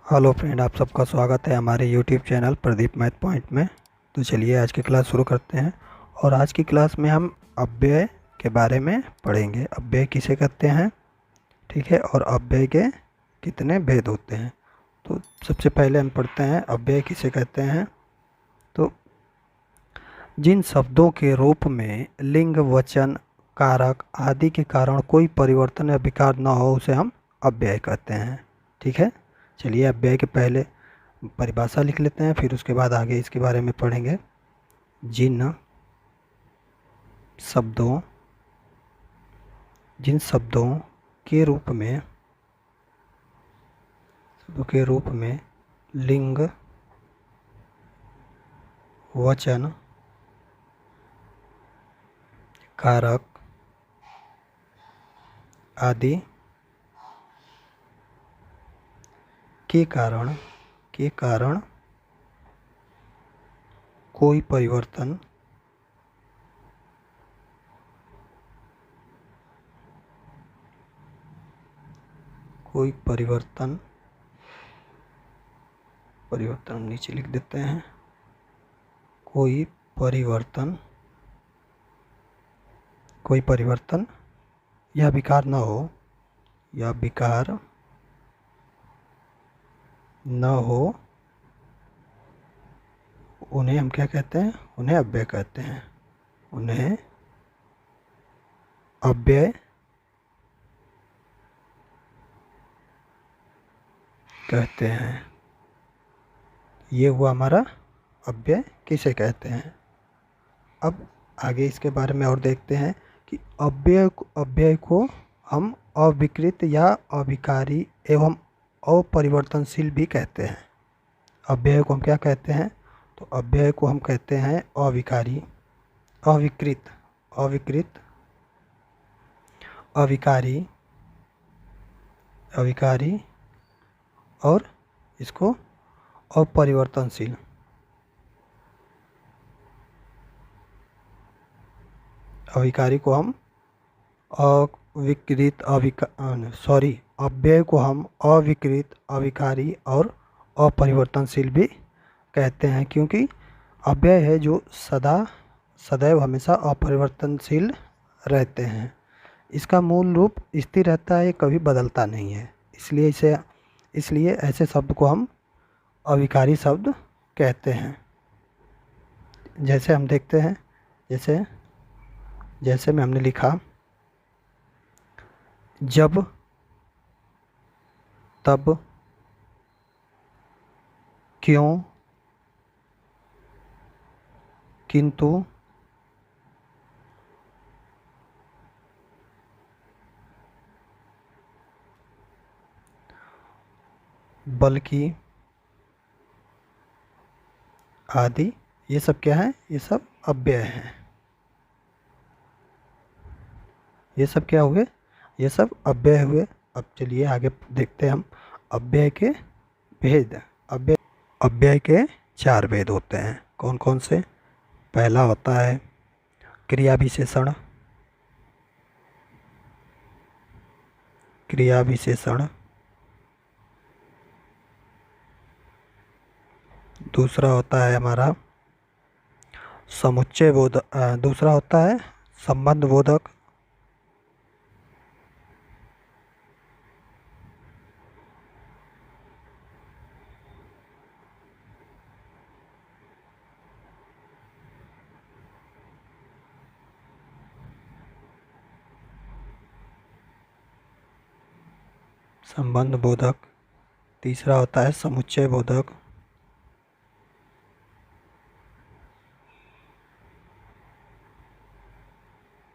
Hello friend, आप सबका स्वागत है हमारे YouTube channel Pradeep math point में। तो चलिए आज की क्लास शुरू करते हैं। और आज की क्लास में हम अव्यय के बारे में पढ़ेंगे। अव्यय किसे कहते हैं, ठीक है, और अव्यय के कितने भेद होते हैं। तो सबसे पहले हम पढ़ते हैं अव्यय किसे कहते हैं। तो जिन शब्दों के रूप में लिंग, वचन, कारक आदि के कारण कोई परिवर्तन या विकार न हो उसे हम अव्यय कहते हैं, ठीक है। चलिए अव्यय के पहले परिभाषा लिख लेते हैं, फिर उसके बाद आगे इसके बारे में पढ़ेंगे। शब्दों जिन शब्दों के रूप में लिंग, वचन, कारक आदि के कारण कोई परिवर्तन नीचे लिख देते हैं। कोई परिवर्तन या विकार न हो उन्हें हम क्या कहते हैं, उन्हें अव्यय कहते हैं। उन्हें अव्यय कहते हैं। ये हुआ हमारा अव्यय किसे कहते हैं। अब आगे इसके बारे में और देखते हैं कि अव्यय को हम अविकृत या अविकारी एवं अपरिवर्तनशील भी कहते हैं। अव्यय को हम क्या कहते हैं, तो अव्यय को हम कहते हैं अविकारी, अविकृत, अविकारी और इसको अपरिवर्तनशील। अविकारी को हम अव्यय को हम अविकृत, अविकारी और अपरिवर्तनशील भी कहते हैं, क्योंकि अव्यय है जो सदैव हमेशा अपरिवर्तनशील रहते हैं। इसका मूल रूप स्थिर रहता है, कभी बदलता नहीं है। इसलिए ऐसे शब्द को हम अविकारी शब्द कहते हैं। जैसे हम देखते हैं, जैसे में हमने लिखा जब, तब, क्यों, किंतु, बल्कि आदि, ये सब क्या है, ये सब अव्यय हैं। ये सब क्या हुए, ये सब अव्यय हुए। अब चलिए आगे देखते हैं हम अव्यय के भेद। अव्यय के 4 भेद होते हैं। कौन कौन से। पहला होता है क्रिया विशेषण। दूसरा होता है हमारा समुच्चय बोधक। दूसरा होता है संबंध बोधक। तीसरा होता है समुच्चय बोधक।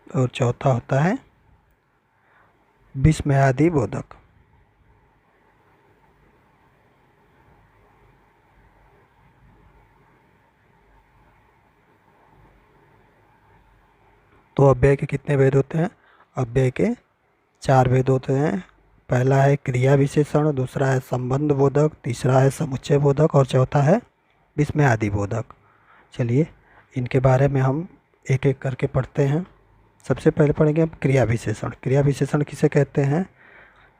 और चौथा होता है विस्मयादि बोधक। तो अव्यय के कितने भेद होते हैं, अव्यय के 4 भेद होते हैं। पहला है क्रिया विशेषण, दूसरा है संबंध बोधक, तीसरा है समुच्चय बोधक और चौथा है विस्मयादि बोधक। चलिए इनके बारे में हम एक एक करके पढ़ते हैं। सबसे पहले पढ़ेंगे हम क्रिया विशेषण। क्रिया विशेषण किसे कहते हैं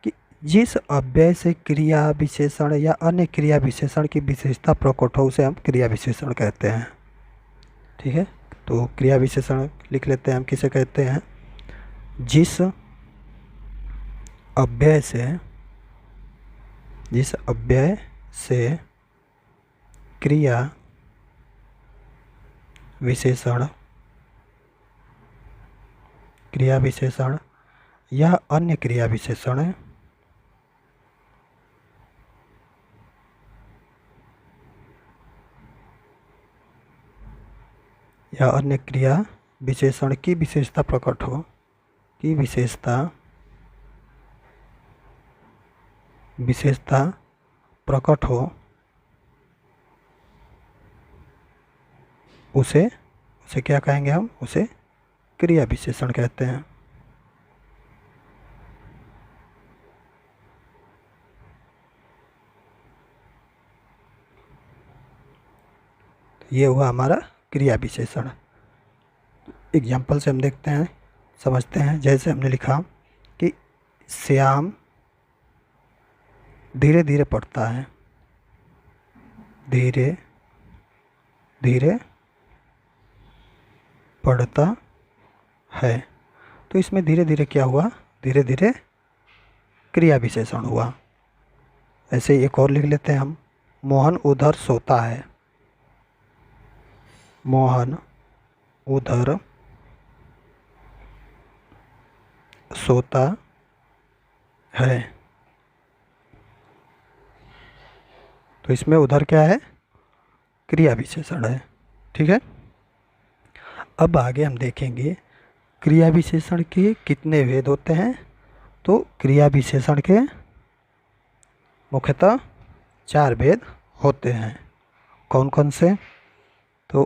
कि जिस अव्यय से क्रिया विशेषण या अन्य क्रिया विशेषण की विशेषता प्रकट हो उसे हम क्रिया विशेषण कहते हैं। ठीक है, तो क्रिया विशेषण लिख लेते हैं हम किसे कहते हैं। जिस अव्यय से क्रिया विशेषण या अन्य क्रिया विशेषण की विशेषता प्रकट हो उसे क्या कहेंगे हम, उसे क्रिया विशेषण कहते हैं। ये हुआ हमारा क्रिया विशेषण। एग्जाम्पल से हम देखते हैं, समझते हैं। जैसे हमने लिखा कि श्याम धीरे धीरे पढ़ता है, धीरे धीरे पढ़ता है, तो इसमें धीरे धीरे क्या हुआ, धीरे धीरे क्रिया विशेषण हुआ। ऐसे एक और लिख लेते हैं हम, मोहन उधर सोता है, मोहन उधर सोता है, तो इसमें उधर क्या है, क्रिया विशेषण है। ठीक है, अब आगे हम देखेंगे क्रिया विशेषण के कितने भेद होते हैं। तो क्रिया विशेषण के मुख्यतः 4 भेद होते हैं। कौन कौन से, तो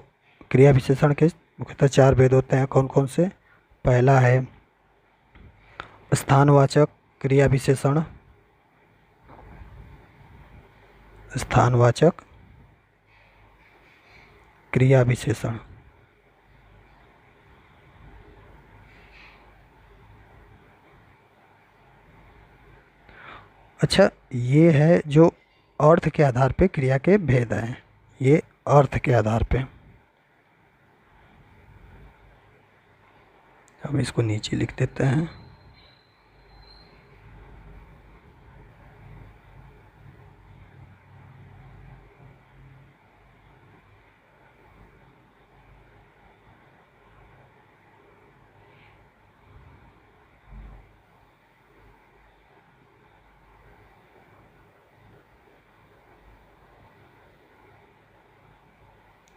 क्रिया विशेषण के मुख्यतः 4 भेद होते हैं। कौन कौन से, पहला है स्थानवाचक क्रिया विशेषण, स्थानवाचक क्रिया विशेषण। अच्छा, ये है जो अर्थ के आधार पे क्रिया के भेद हैं, ये अर्थ के आधार पे। हम इसको नीचे लिख देते हैं।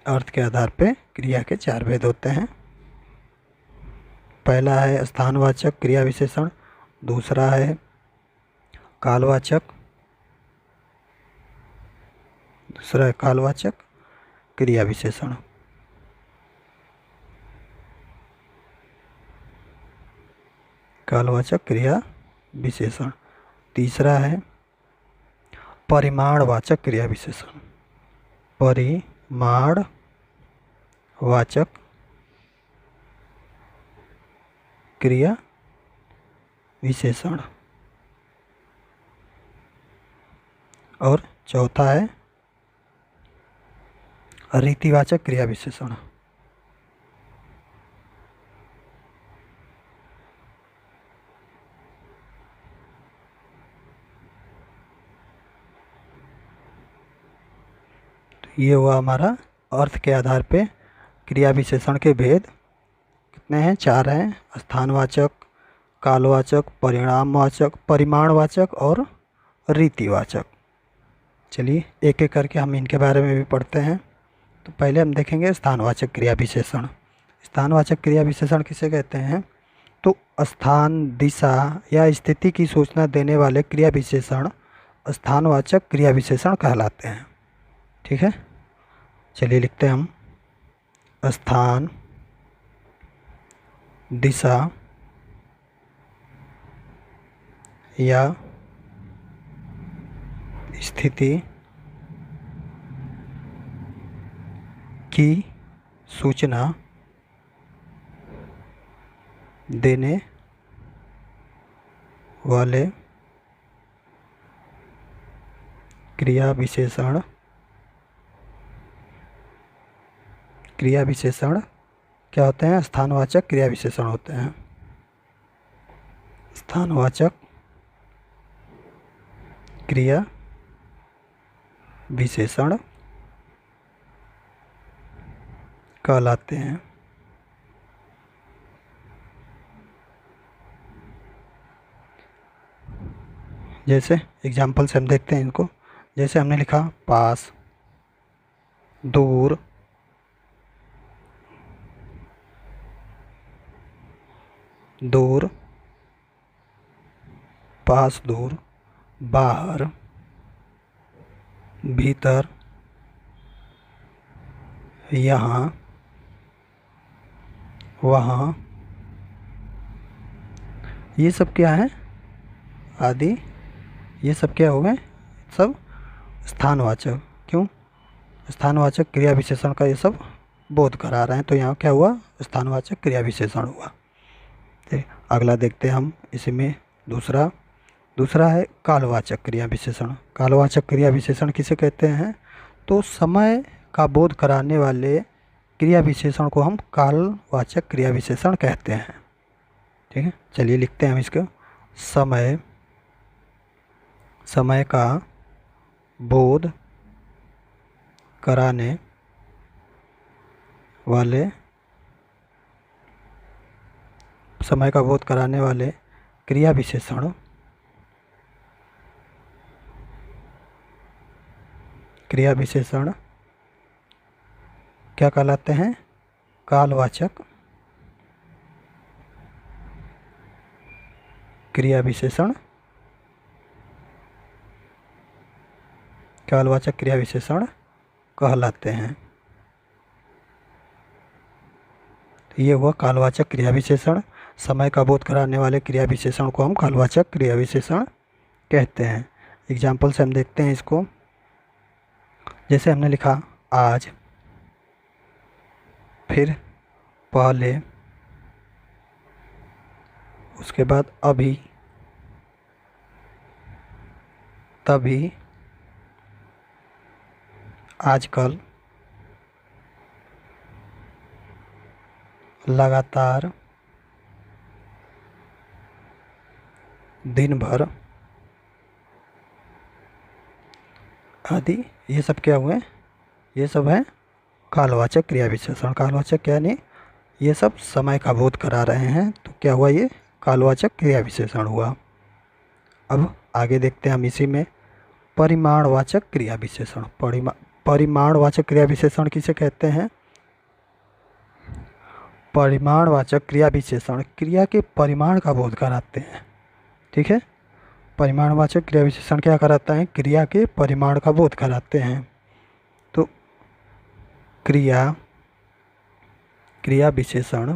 अर्थ के आधार पे क्रिया के 4 भेद होते हैं। पहला है स्थानवाचक क्रिया विशेषण, दूसरा है कालवाचक, क्रिया विशेषण। कालवाचक क्रिया विशेषण। तीसरा है परिमाणवाचक क्रिया विशेषण, परिमाणवाचक क्रिया विशेषण। और चौथा है रीतिवाचक क्रिया विशेषण। ये हुआ हमारा अर्थ के आधार पे क्रिया विशेषण के भेद। कितने हैं, 4 हैं। स्थानवाचक, कालवाचक, परिमाणवाचक और रीतिवाचक। चलिए एक एक करके हम इनके बारे में भी पढ़ते हैं। तो पहले हम देखेंगे स्थानवाचक क्रिया विशेषण। स्थानवाचक क्रिया विशेषण किसे कहते हैं, तो स्थान, दिशा या स्थिति की सूचना देने वाले क्रिया विशेषण स्थानवाचक क्रिया विशेषण कहलाते हैं। ठीक है, चलिए लिखते हैं हम, स्थान, दिशा या स्थिति की सूचना देने वाले क्रिया विशेषण, क्रिया विशेषण क्या होते हैं? स्थानवाचक क्रिया विशेषण होते हैं। स्थानवाचक क्रिया विशेषण कहलाते हैं। जैसे एग्जाम्पल से हम देखते हैं इनको। जैसे हमने लिखा पास, दूर, दूर, पास, दूर, बाहर, भीतर, यहाँ, वहाँ, ये सब क्या है? आदि। ये सब क्या हो गए? सब स्थानवाचक। क्यों? स्थानवाचक क्रिया विशेषण का ये सब बोध करा रहे हैं, तो यहाँ क्या हुआ? स्थानवाचक क्रिया विशेषण हुआ। ठीक, अगला देखते हैं हम इसी में। दूसरा है कालवाचक क्रिया विशेषण। कालवाचक क्रिया विशेषण किसे कहते हैं? तो समय का बोध कराने वाले क्रिया विशेषण को हम कालवाचक क्रिया विशेषण कहते हैं। ठीक है, चलिए लिखते हैं हम इसको। समय का बोध कराने वाले, समय का बोध कराने वाले क्रिया विशेषण क्या कहलाते हैं? कालवाचक क्रिया विशेषण, कालवाचक क्रिया विशेषण कहलाते हैं। ये हुआ कालवाचक क्रिया विशेषण। समय का बोध कराने वाले क्रिया विशेषण को हम कालवाचक क्रिया विशेषण कहते हैं। एग्जाम्पल से हम देखते हैं इसको। जैसे हमने लिखा आज, फिर पहले, उसके बाद अभी, तभी, आजकल, लगातार, दिन भर आदि। ये सब क्या हुए? ये सब है कालवाचक क्रिया विशेषण। कालवाचक क्या नहीं, ये सब समय का बोध करा रहे हैं, तो क्या हुआ? ये कालवाचक क्रिया विशेषण हुआ। अब आगे देखते हैं हम इसी में परिमाणवाचक क्रिया विशेषण। परिमाणवाचक क्रिया विशेषण किसे कहते हैं? परिमाणवाचक क्रिया विशेषण क्रिया के परिमाण का बोध कराते हैं। ठीक है, परिमाणवाचक क्रिया विशेषण क्या कराता है? क्रिया के परिमाण का बोध कराते हैं। तो क्रिया विशेषण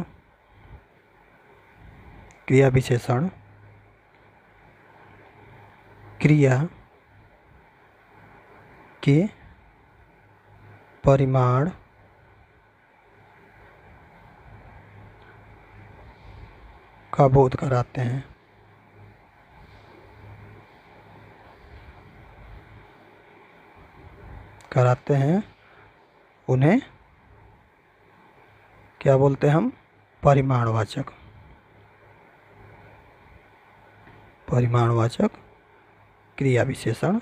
क्रिया के परिमाण का बोध कराते हैं। उन्हें क्या बोलते हैं हम? परिमाणवाचक क्रिया विशेषण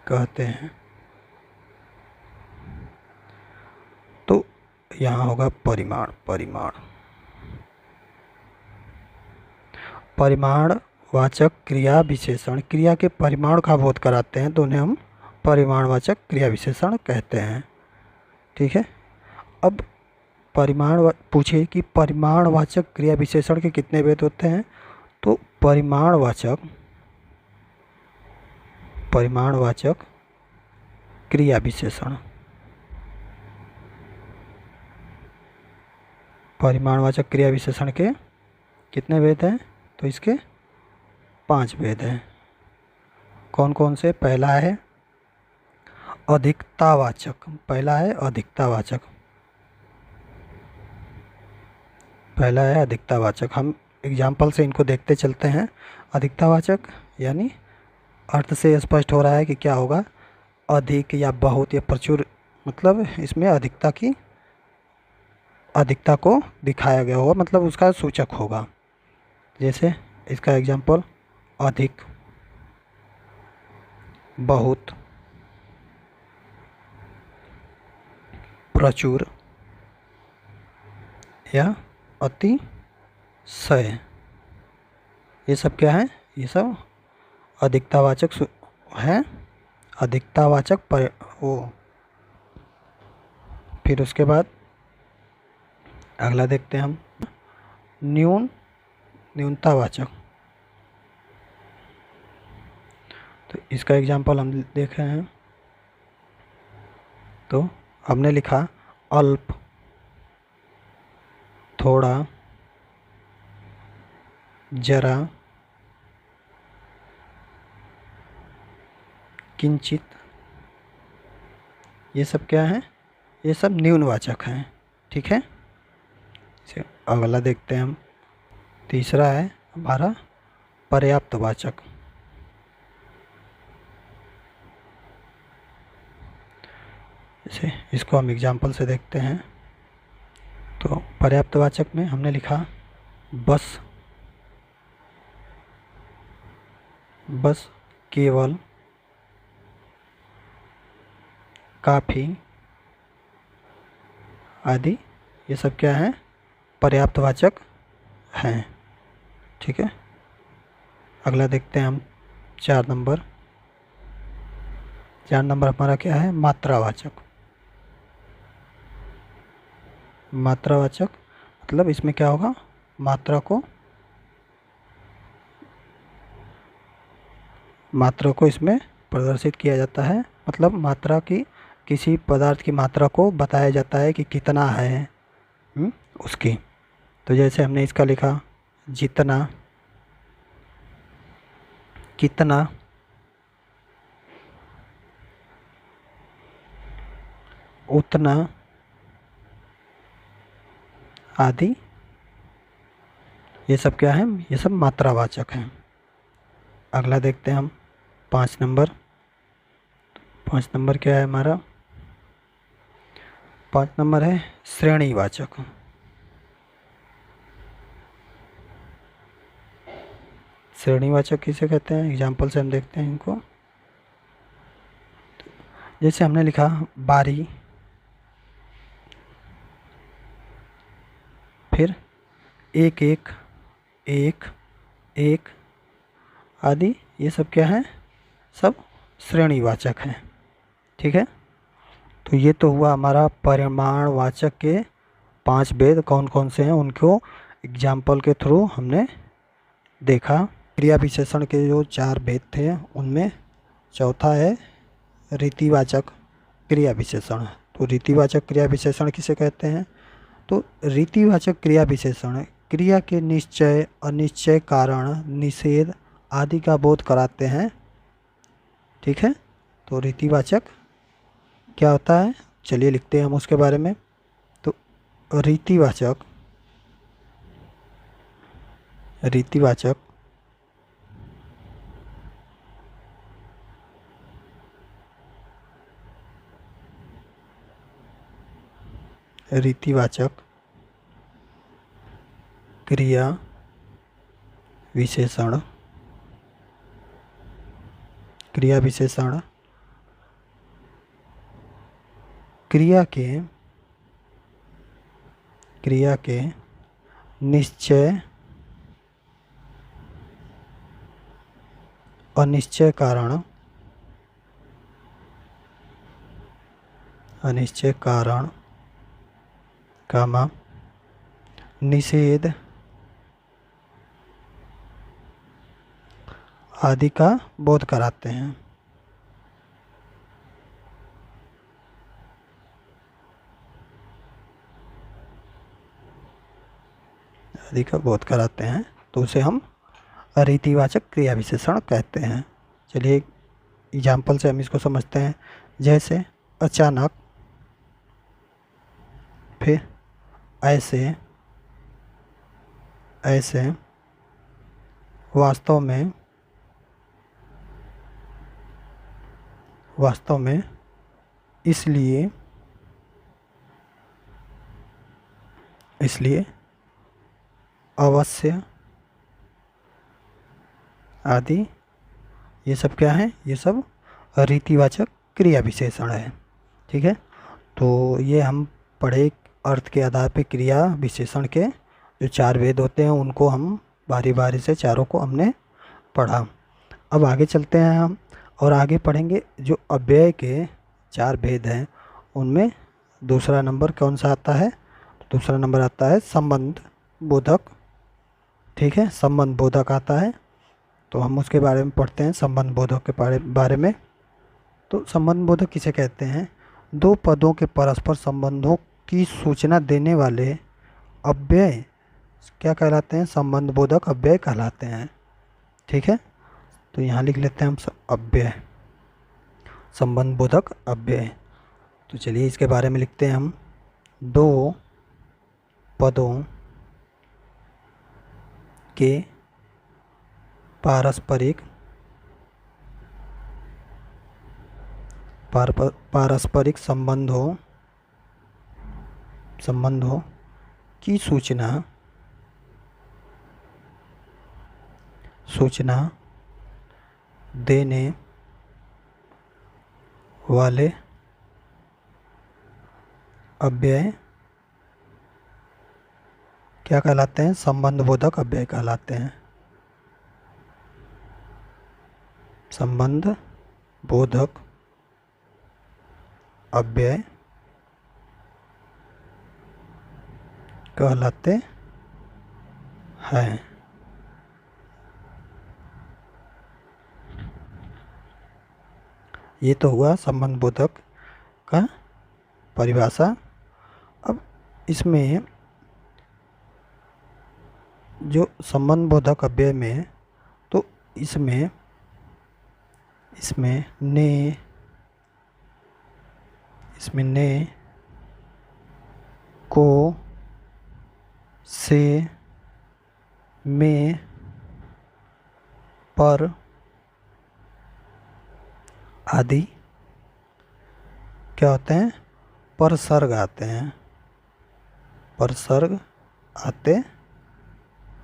कहते हैं। तो यहाँ होगा परिमाणवाचक क्रिया विशेषण क्रिया के परिमाण का बोध कराते हैं, तो उन्हें हम परिमाणवाचक क्रिया विशेषण कहते हैं। ठीक है, अब पूछे कि परिमाणवाचक क्रिया विशेषण के कितने भेद होते हैं? तो परिमाणवाचक क्रिया विशेषण, परिमाणवाचक क्रिया विशेषण के कितने भेद हैं? तो इसके 5 भेद हैं। कौन कौन से? पहला है अधिकतावाचक। पहला है अधिकतावाचक। हम एग्जाम्पल से इनको देखते चलते हैं। अधिकतावाचक यानी अर्थ से स्पष्ट हो रहा है कि क्या होगा, अधिक या बहुत या प्रचुर, मतलब इसमें अधिकता को दिखाया गया होगा, मतलब उसका सूचक होगा। जैसे इसका एग्जाम्पल अधिक, बहुत, प्रचुर या अतिशय, ये सब क्या है, ये सब अधिकतावाचक है, अधिकतावाचक पर वो। फिर उसके बाद अगला देखते हैं हम, न्यूनतावाचक। तो इसका एग्जाम्पल हम देख रहे हैं। तो हमने लिखा अल्प, थोड़ा, जरा, किंचित, ये सब क्या है, ये सब न्यूनवाचक हैं। ठीक है, इसे अगला देखते हैं हम। तीसरा है हमारा पर्याप्तवाचक। जैसे इसको हम एग्जाम्पल से देखते हैं। तो पर्याप्तवाचक में हमने लिखा बस, बस, केवल, काफ़ी आदि, ये सब क्या है, पर्याप्तवाचक हैं। ठीक है, अगला देखते हैं हम 4 नंबर। 4 नंबर हमारा क्या है, मात्रावाचक। मात्रावाचक मतलब इसमें क्या होगा, मात्रा को इसमें प्रदर्शित किया जाता है, मतलब मात्रा की, किसी पदार्थ की मात्रा को बताया जाता है कि कितना है उसकी। तो जैसे हमने इसका लिखा जितना, कितना, उतना आदि, ये सब क्या है, ये सब मात्रावाचक हैं। अगला देखते हैं हम 5 नंबर। 5 नंबर क्या है हमारा, 5 नंबर है श्रेणीवाचक। श्रेणीवाचक किसे कहते हैं, एग्जाम्पल से हम देखते हैं इनको। जैसे हमने लिखा बारी, फिर एक एक, एक एक आदि, ये सब क्या है, सब श्रेणीवाचक हैं। ठीक है, तो ये तो हुआ हमारा परिमाणवाचक के 5 भेद कौन कौन से हैं, उनको एग्जाम्पल के थ्रू हमने देखा। क्रिया विशेषण के जो 4 भेद थे उनमें चौथा है रीतिवाचक क्रिया विशेषण। तो रीतिवाचक क्रिया विशेषण किसे कहते हैं, तो रीतिवाचक क्रिया विशेषण क्रिया के निश्चय, अनिश्चय, कारण, निषेध आदि का बोध कराते हैं। ठीक है, तो रीतिवाचक क्या होता है, चलिए लिखते हैं हम उसके बारे में। तो रीतिवाचक रीतिवाचक क्रिया विशेषण क्रिया के निश्चय, अनिश्चय कारण, कामा, निषेध आदि का बोध कराते हैं। आदि का बोध कराते हैं, तो उसे हम रीतिवाचक क्रिया विशेषण कहते हैं। चलिए एग्जाम्पल से हम इसको समझते हैं। जैसे अचानक, फिर ऐसे, वास्तव में इसलिए अवश्य आदि, ये सब क्या है? ये सब रीतिवाचक क्रिया विशेषण है। ठीक है, तो ये हम पढ़े अर्थ के आधार पे क्रिया विशेषण के जो 4 भेद होते हैं उनको हम बारी बारी से चारों को हमने पढ़ा। अब आगे चलते हैं हम और आगे पढ़ेंगे जो अव्यय के 4 भेद हैं उनमें दूसरा नंबर कौन सा आता है? तो दूसरा नंबर आता है संबंध बोधक। ठीक है, संबंध बोधक आता है, तो हम उसके बारे में पढ़ते हैं, संबंध बोधक के बारे में। तो संबंध बोधक किसे कहते हैं? दो पदों के परस्पर संबंधों की सूचना देने वाले अव्यय क्या कहलाते हैं? संबंध बोधक अव्यय कहलाते हैं। ठीक है, तो यहाँ लिख लेते हैं हम अव्यय, संबंध बोधक अव्यय। तो चलिए इसके बारे में लिखते हैं हम। दो पदों के पारस्परिक संबंधों की सूचना देने वाले अव्यय क्या कहलाते हैं? संबंध बोधक अव्यय कहलाते हैं। संबंध बोधक अव्यय कहलाते हैं। ये तो हुआ संबंध बोधक का परिभाषा। अब इसमें जो संबंध बोधक अव्यय में, तो इसमें ने को से में पर आदि क्या होते हैं? परसर्ग आते हैं, परसर्ग आते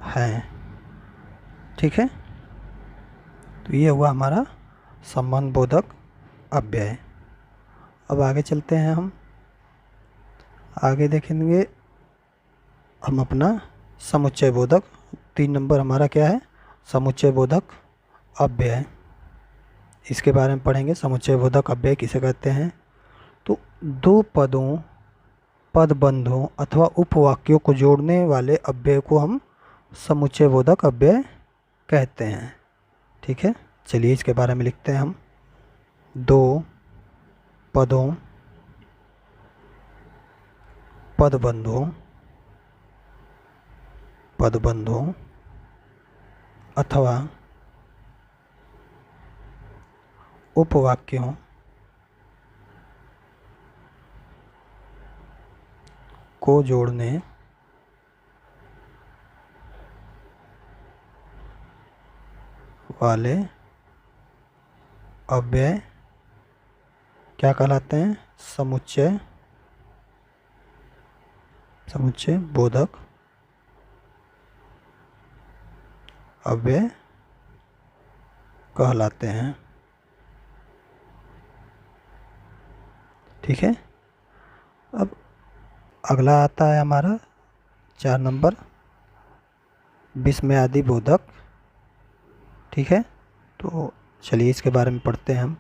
हैं। ठीक है, तो ये हुआ हमारा संबंध बोधक अव्यय। अब आगे चलते हैं हम, आगे देखेंगे हम अपना समुच्चय बोधक। 3 नंबर हमारा क्या है? समुच्चय बोधक अव्यय। इसके बारे में पढ़ेंगे, समुच्चय बोधक अव्यय किसे कहते हैं? तो दो पदों, पदबंधों अथवा उपवाक्यों को जोड़ने वाले अव्यय को हम समुच्चय बोधक अव्यय कहते हैं। ठीक है, चलिए इसके बारे में लिखते हैं हम। दो पदों, पदबंधों अथवा उपवाक्यों को जोड़ने वाले अव्यय क्या कहलाते हैं? समुच्चय बोधक अव्यय कहलाते हैं। ठीक है, अब अगला आता है हमारा 4 नंबर विस्मयादि बोधक। ठीक है, तो चलिए इसके बारे में पढ़ते हैं हम।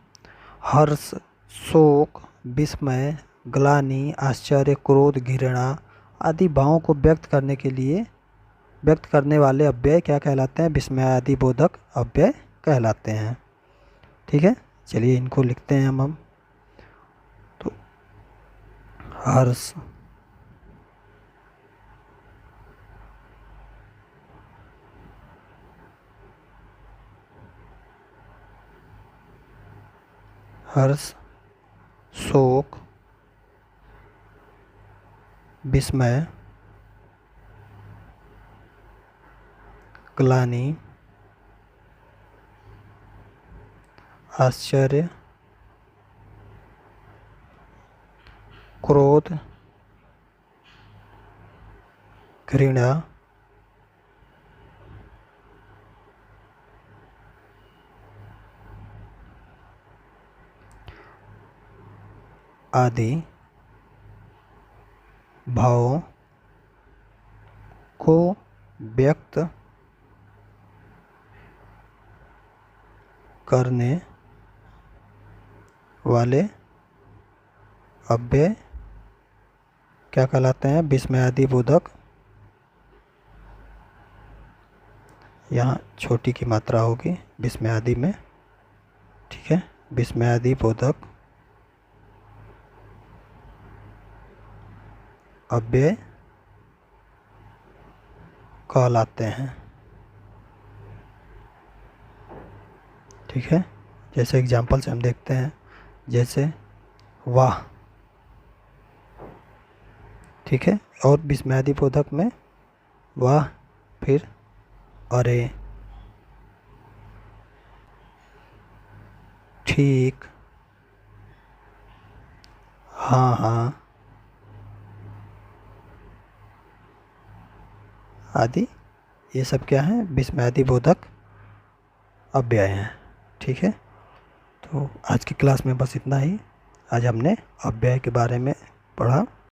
हर्ष, शोक, विस्मय, ग्लानि, आश्चर्य, क्रोध, घृणा आदि भावों को व्यक्त करने वाले अव्यय क्या कहलाते हैं? विस्मयादि बोधक अव्यय कहलाते हैं। ठीक है, चलिए इनको लिखते हैं हम। तो हर्ष, शोक, विस्मय, ग्लानि आश्चर्य, क्रोध, घृणा, आदि भावों को व्यक्त करने वाले अव्यय क्या कहलाते हैं? विस्मयादि बोधक। यहाँ छोटी की मात्रा होगी विस्मयादि में, ठीक है। विस्मयादि बोधक अव्यय कहलाते हैं, ठीक है। जैसे एग्जाम्पल से हम देखते हैं, जैसे वाह, ठीक है। और विस्मयादि बोधक में वाह, फिर अरे, ठीक, हाँ हाँ आदि, ये सब क्या है? विस्मयादि बोधक अव्यय हैं, ठीक है। तो आज की क्लास में बस इतना ही। आज हमने अव्यय के बारे में पढ़ा।